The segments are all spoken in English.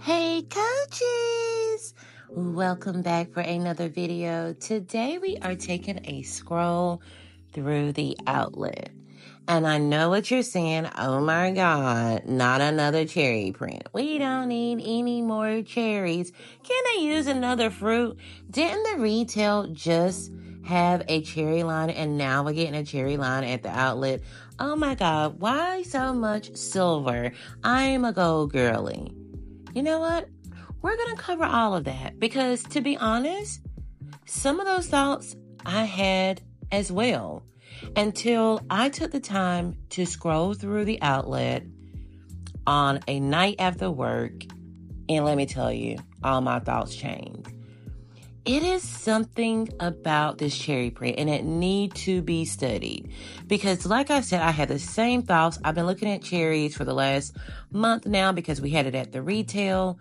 Hey coaches! Welcome back for another video. Today we are taking a scroll through the outlet. And I know what you're saying. Oh my God, not another cherry print. We don't need any more cherries. Can I use another fruit? Didn't the retail just have a cherry line and now we're getting a cherry line at the outlet? Oh my God, why so much silver? I'm a gold girly. You know what? We're going to cover all of that because, to be honest, some of those thoughts I had as well until I took the time to scroll through the outlet on a night after work. And let me tell you, all my thoughts changed. It is something about this cherry print and it needs to be studied because like I said, I had the same thoughts. I've been looking at cherries for the last month now because we had it at the retail.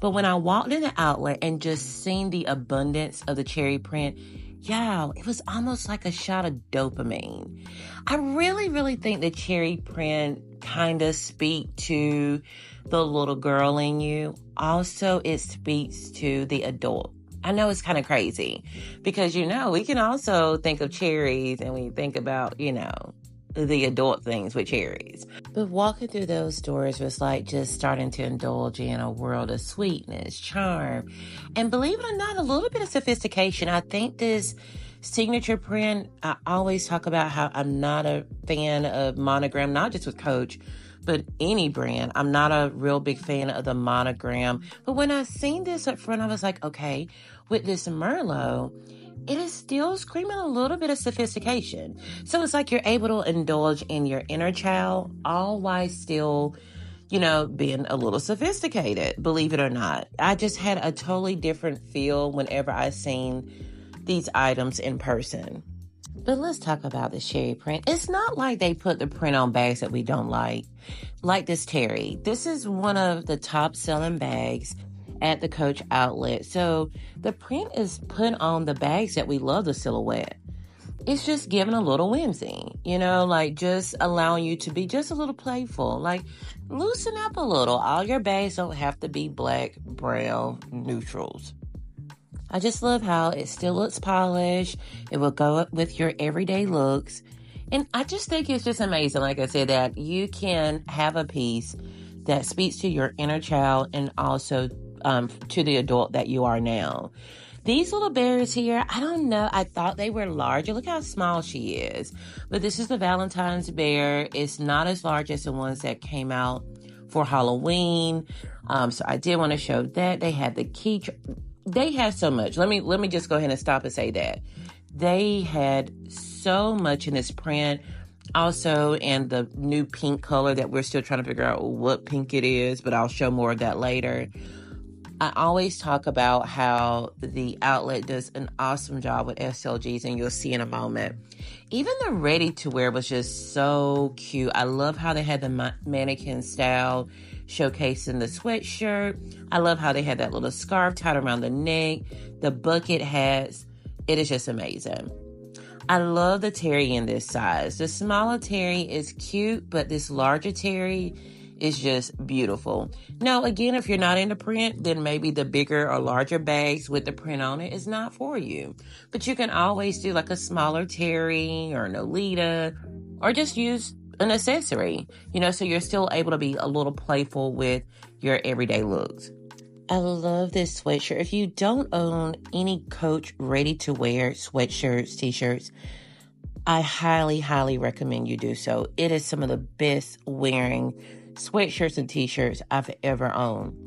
But when I walked in the outlet and just seen the abundance of the cherry print, y'all, it was almost like a shot of dopamine. I really think the cherry print kind of speak to the little girl in you. Also, it speaks to the adult. I know it's kind of crazy because, we can also think of cherries and we think about, the adult things with cherries. But walking through those stores was like just starting to indulge in a world of sweetness, charm, and believe it or not, a little bit of sophistication. I think this signature print, I always talk about how I'm not a fan of monogram, not just with Coach, but any brand. I'm not a real big fan of the monogram. But when I seen this up front, I was like, okay, with this Merlot, it is still screaming a little bit of sophistication. So it's like you're able to indulge in your inner child, all while still, being a little sophisticated, believe it or not. I just had a totally different feel whenever I seen these items in person. But let's talk about the cherry print. It's not like they put the print on bags that we don't like this Terri. This is one of the top selling bags at the Coach outlet. So the print is put on the bags that we love the silhouette. It's just giving a little whimsy, just allowing you to be just a little playful, like loosen up a little. All your bags don't have to be black, brown, neutrals. I just love how it still looks polished. It will go up with your everyday looks. And I just think it's just amazing, like I said, that you can have a piece that speaks to your inner child and also to the adult that you are now. These little berries here, I don't know. I thought they were larger. Look how small she is. But this is the Valentine's bear. It's not as large as the ones that came out for Halloween. So I did want to show that. They had the key... They had so much. Let me just go ahead and stop and say that. They had so much in this print. Also in the new pink color that we're still trying to figure out what pink it is, but I'll show more of that later. I always talk about how the outlet does an awesome job with SLGs, and you'll see in a moment. Even the ready-to-wear was just so cute. I love how they had the mannequin style showcasing the sweatshirt. I love how they had that little scarf tied around the neck, the bucket hats. It is just amazing. I love the Terri in this size. The smaller Terri is cute, but this larger Terri is just beautiful. Now, again, if you're not into print, then maybe the bigger or larger bags with the print on it is not for you. But you can always do like a smaller Terri or an Olita, or just use an accessory, so you're still able to be a little playful with your everyday looks. I love this sweatshirt. If you don't own any Coach ready-to-wear sweatshirts, t-shirts, I highly recommend you do so. It is some of the best wearing sweatshirts and t-shirts I've ever owned.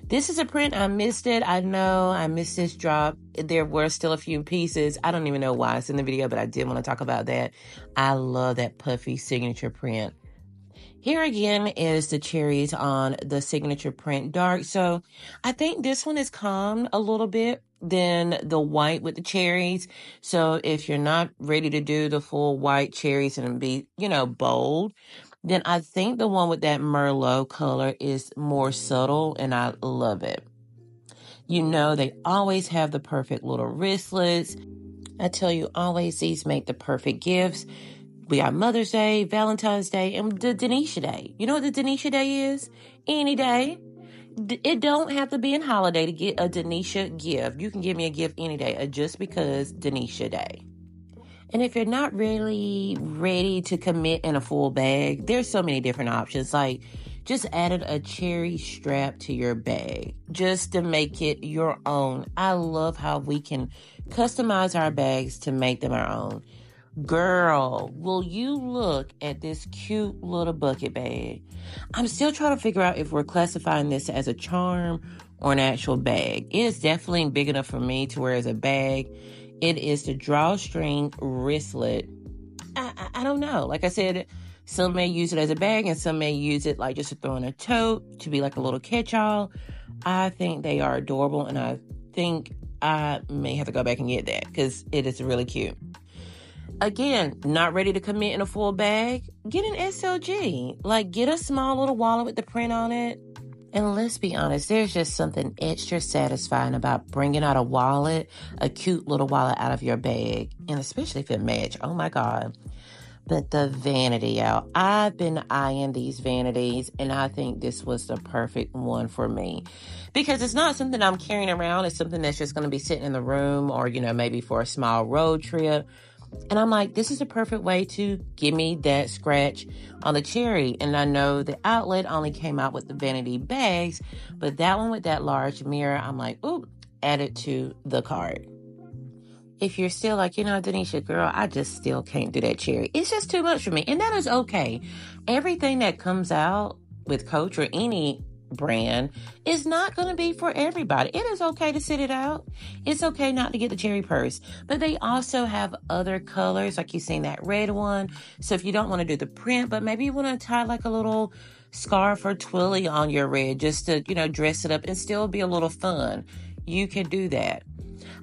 This is a print. I missed it. I know I missed this drop. There were still a few pieces. I don't even know why it's in the video, but I did want to talk about that. I love that puffy signature print. Here again is the cherries on the signature print dark. So I think this one is calmed a little bit than the white with the cherries. So if you're not ready to do the full white cherries and be, bold, then I think the one with that Merlot color is more subtle, and I love it. They always have the perfect little wristlets. I tell you, always these make the perfect gifts. We got Mother's Day, Valentine's Day, and the Denisha Day. You know what the Denisha Day is? Any day. It don't have to be a holiday to get a Denisha gift. You can give me a gift any day, a just because Denisha day. And if you're not really ready to commit in a full bag, there's so many different options. Like, just added a cherry strap to your bag just to make it your own. I love how we can customize our bags to make them our own. Girl, will you look at this cute little bucket bag? I'm still trying to figure out if we're classifying this as a charm or an actual bag. It is definitely big enough for me to wear as a bag. It is the drawstring wristlet. I don't know. Like I said, some may use it as a bag and some may use it like just to throw in a tote to be like a little catch-all. I think they are adorable, and I think I may have to go back and get that because it is really cute. Again, not ready to commit in a full bag? Get an SLG. Like, get a small little wallet with the print on it. And let's be honest, there's just something extra satisfying about bringing out a wallet, a cute little wallet out of your bag. And especially if it matches. Oh my God. But the vanity, y'all. I've been eyeing these vanities, and I think this was the perfect one for me. Because it's not something I'm carrying around. It's something that's just going to be sitting in the room or, maybe for a small road trip. And I'm like, this is a perfect way to give me that scratch on the cherry. And I know the outlet only came out with the vanity bags, but that one with that large mirror, I'm like, ooh, add it to the cart. If you're still like, Denisha, girl, I just still can't do that cherry. It's just too much for me. And that is okay. Everything that comes out with Coach or any brand is not going to be for everybody. It is okay to sit it out. It's okay not to get the cherry purse, but they also have other colors, like you've seen that red one. So if you don't want to do the print, but maybe you want to tie like a little scarf or twilly on your red just to, dress it up and still be a little fun, you can do that.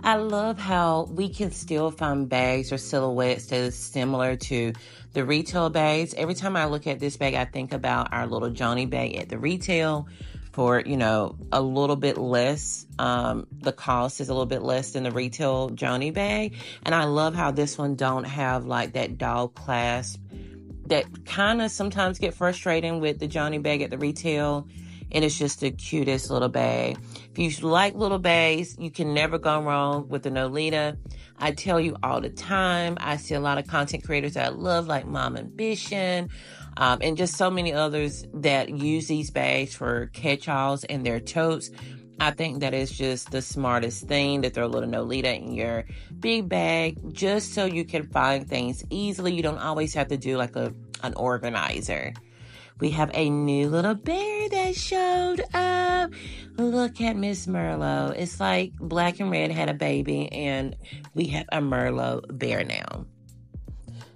I love how we can still find bags or silhouettes that is similar to the retail bags. Every time I look at this bag, I think about our little Johnny bag at the retail for, a little bit less. The cost is a little bit less than the retail Johnny bag. And I love how this one don't have like that dog clasp that kind of sometimes get frustrating with the Johnny bag at the retail. And it's just the cutest little bag. If you like little bags, you can never go wrong with the Nolita. I tell you all the time, I see a lot of content creators that I love, like Mom Ambition, and just so many others that use these bags for catch-alls and their totes. I think that is just the smartest thing, to throw a little Nolita in your big bag just so you can find things easily. You don't always have to do like an organizer. We have a new little bear that showed up. Look at Miss Merlot. It's like Black and Red had a baby, and we have a Merlot bear now.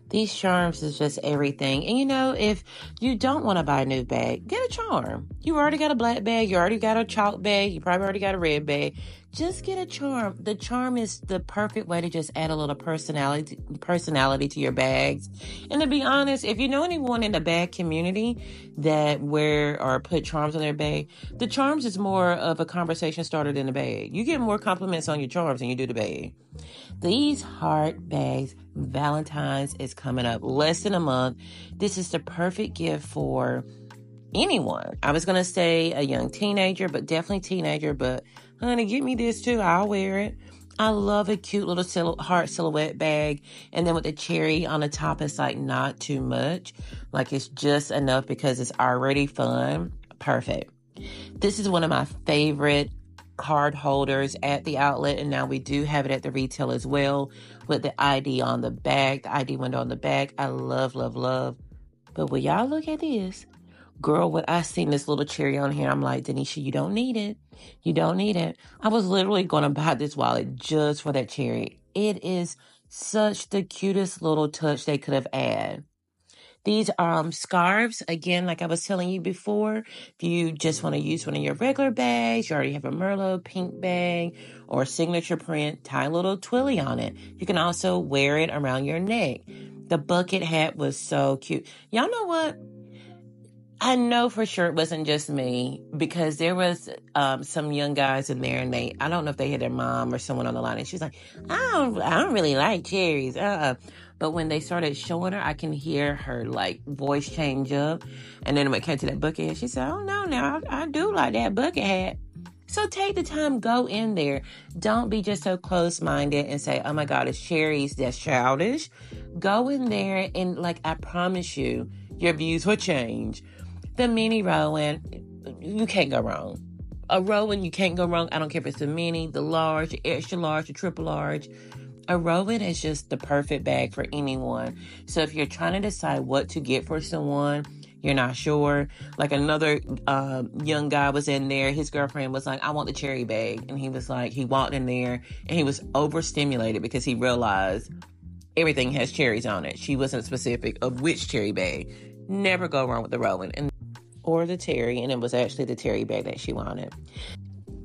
These charms is just everything. And if you don't want to buy a new bag, get a charm. You already got a black bag. You already got a chalk bag. You probably already got a red bag. Just get a charm. The charm is the perfect way to just add a little personality to your bags. And to be honest, if you know anyone in the bag community that wear or put charms on their bag, the charms is more of a conversation starter than the bag. You get more compliments on your charms than you do the bag. These heart bags, Valentine's is coming up less than a month. This is the perfect gift for anyone. I was going to say a young teenager, but definitely teenager. But honey, get me this too. I'll wear it. I love a cute little heart silhouette bag. And then with the cherry on the top, it's like not too much. Like it's just enough because it's already fun. Perfect. This is one of my favorite card holders at the outlet, and now we do have it at the retail as well with the ID on the back, the ID window on the back. I love, love, love. But will y'all look at this? Girl, when I seen this little cherry on here, I'm like, Denisha, you don't need it. You don't need it. I was literally going to buy this wallet just for that cherry. It is such the cutest little touch they could have added. These are scarves. Again, like I was telling you before, if you just want to use one of your regular bags, you already have a Merlot pink bag or signature print, tie a little twilly on it. You can also wear it around your neck. The bucket hat was so cute. Y'all know what? I know for sure it wasn't just me, because there was some young guys in there, and I don't know if they had their mom or someone on the line, and she's like, I don't really like cherries. But when they started showing her, I can hear her like voice change up. And then when it came to that bucket hat, she said, oh no, now I do like that bucket hat. So take the time, go in there. Don't be just so close-minded and say, oh my God, it's cherries. That's childish. Go in there and, like, I promise you, your views will change. The mini Rowan, you can't go wrong. A Rowan, you can't go wrong. I don't care if it's the mini, the large, the extra large, the triple large. A Rowan is just the perfect bag for anyone. So if you're trying to decide what to get for someone, you're not sure. Like another young guy was in there. His girlfriend was like, I want the cherry bag. And he was like, he walked in there and he was overstimulated because he realized everything has cherries on it. She wasn't specific of which cherry bag. Never go wrong with the Rowan or the Terri. And it was actually the Terri bag that she wanted.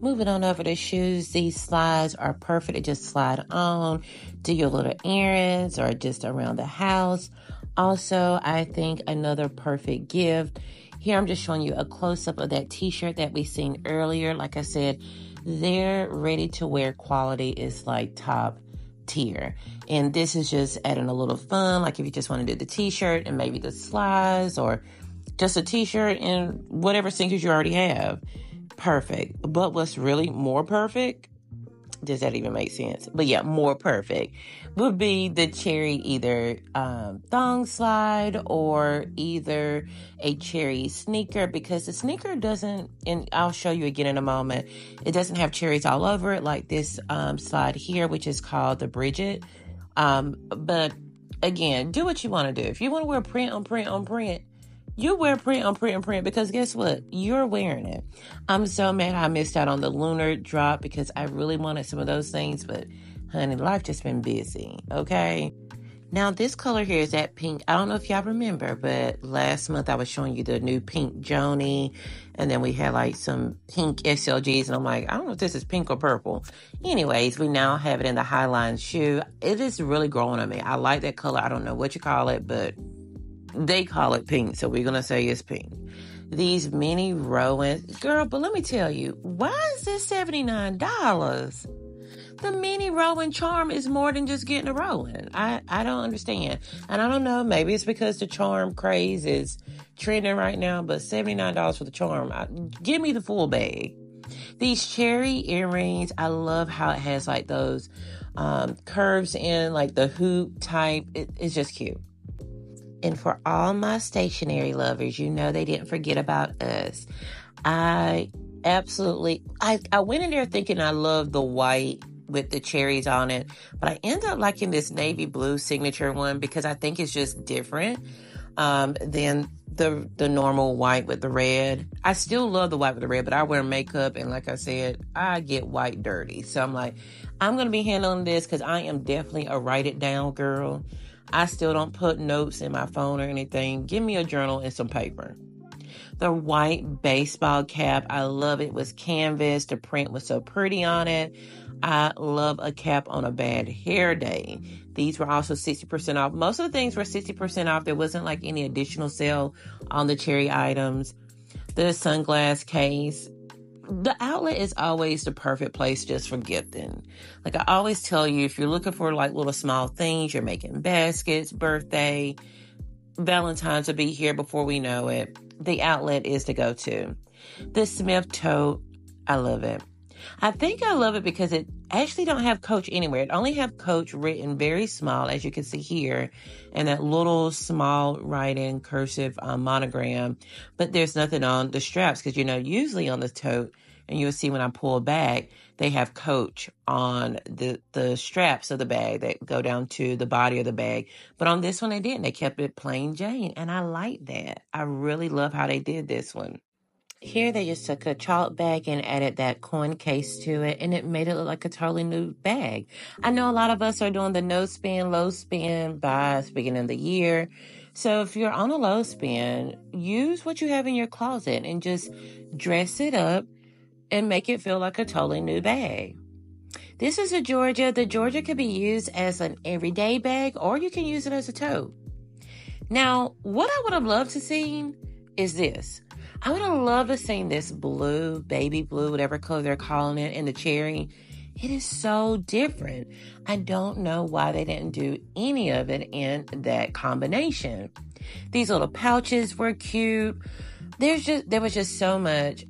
Moving on over to shoes, these slides are perfect to just slide on, do your little errands or just around the house. Also, I think another perfect gift. Here I'm just showing you a close-up of that t-shirt that we seen earlier. Like I said, their ready-to-wear quality is like top tier. And this is just adding a little fun, like if you just want to do the t-shirt and maybe the slides or just a t-shirt and whatever sneakers you already have. Perfect. But what's really more perfect, does that even make sense? But yeah, more perfect would be the cherry either thong slide or either a cherry sneaker, because the sneaker doesn't, and I'll show you again in a moment, it doesn't have cherries all over it like this slide here, which is called the Bridget. But again, do what you want to do. If you want to wear print on print on print, you wear print on print on print, because guess what? You're wearing it. I'm so mad I missed out on the lunar drop because I really wanted some of those things, but honey, life just been busy, okay? Now this color here is that pink. I don't know if y'all remember, but last month I was showing you the new pink Joni, and then we had like some pink SLGs, and I'm like, I don't know if this is pink or purple. Anyways, we now have it in the Highline shoe. It is really growing on me. I like that color. I don't know what you call it, but they call it pink, so we're gonna say it's pink. These mini Rowans, girl, but let me tell you, why is this $79? The mini Rowan charm is more than just getting a Rowan. I don't understand. And I don't know, maybe it's because the charm craze is trending right now, but $79 for the charm, give me the full bag. These cherry earrings, I love how it has like those curves in, like the hoop type. It's just cute. And for all my stationery lovers, you know they didn't forget about us. I went in there thinking I loved the white with the cherries on it, but I ended up liking this navy blue signature one because I think it's just different than the normal white with the red. I still love the white with the red, but I wear makeup, and like I said, I get white dirty. So I'm like, I'm going to be handling this because I am definitely a write it down girl. I still don't put notes in my phone or anything. Give me a journal and some paper. The white baseball cap, I love it. It was canvas. The print was so pretty on it. I love a cap on a bad hair day. These were also 60% off. Most of the things were 60% off. There wasn't like any additional sale on the cherry items. The sunglass case. The outlet is always the perfect place just for gifting. Like I always tell you, if you're looking for like little small things, you're making baskets, birthday, Valentine's will be here before we know it. The outlet is to go to. The Smith Tote, I love it. I think I love it because it actually don't have Coach anywhere. It only have Coach written very small, as you can see here, and that little small write-in cursive monogram. But there's nothing on the straps because, you know, usually on the tote, and you'll see when I pull back, they have Coach on the straps of the bag that go down to the body of the bag. But on this one, they didn't. They kept it plain Jane, and I like that. I really love how they did this one. Here they just took a chalk bag and added that coin case to it, and it made it look like a totally new bag. I know a lot of us are doing the no spend, low spend buys beginning of the year. So if you're on a low spend, use what you have in your closet and just dress it up and make it feel like a totally new bag. This is a Georgia. The Georgia could be used as an everyday bag, or you can use it as a tote. Now, what I would have loved to see, is this. I would have loved to seen this blue, baby blue, whatever color they're calling it, and the cherry. It is so different. I don't know why they didn't do any of it in that combination. These little pouches were cute. There was just so much.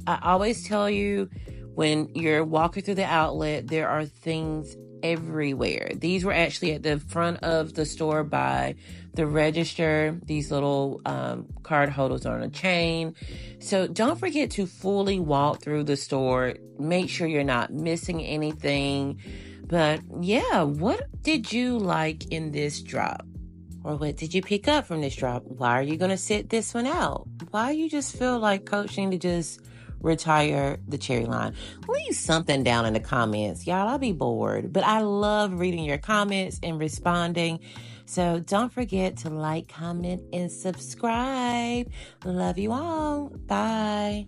I always tell you, when you're walking through the outlet, there are things everywhere. These were actually at the front of the store by the register. These little card holders on a chain. So don't forget to fully walk through the store. Make sure you're not missing anything. But yeah, what did you like in this drop? Or what did you pick up from this drop? Why are you going to sit this one out? Why you just feel like Coach need to just retire the cherry line? Leave something down in the comments. Y'all, I'll be bored. But I love reading your comments and responding. So don't forget to like, comment, and subscribe. Love you all. Bye.